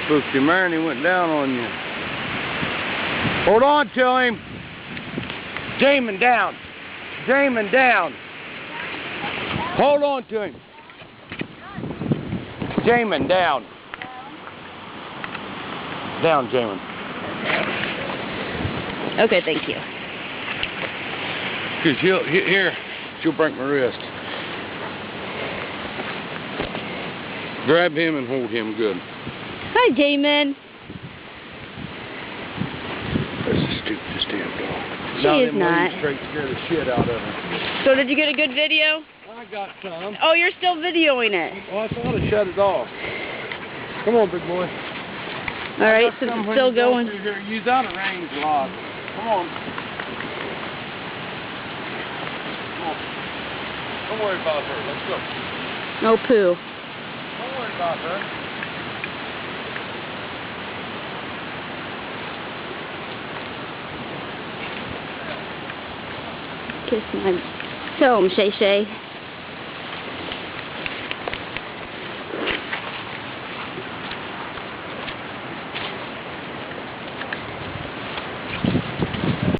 Spooked him there and he went down on you. Hold on to him. Jamin down. Jamin down. Hold on to him. Jamin down. Down, Jamin. Okay, thank you. Cause she'll break my wrist. Grab him and hold him good. Hi, Jamin. That's the stupidest damn dog. She is not. Straight scare the shit out of her. So did you get a good video? I got some. Oh, you're still videoing it. Well, I thought I shut it off. Come on, big boy. All right, so it's still going. Use out of range a lot. Come on. Don't worry about her. Let's go. No poo. Don't worry about her. Kiss my... Show him, Shay Shay.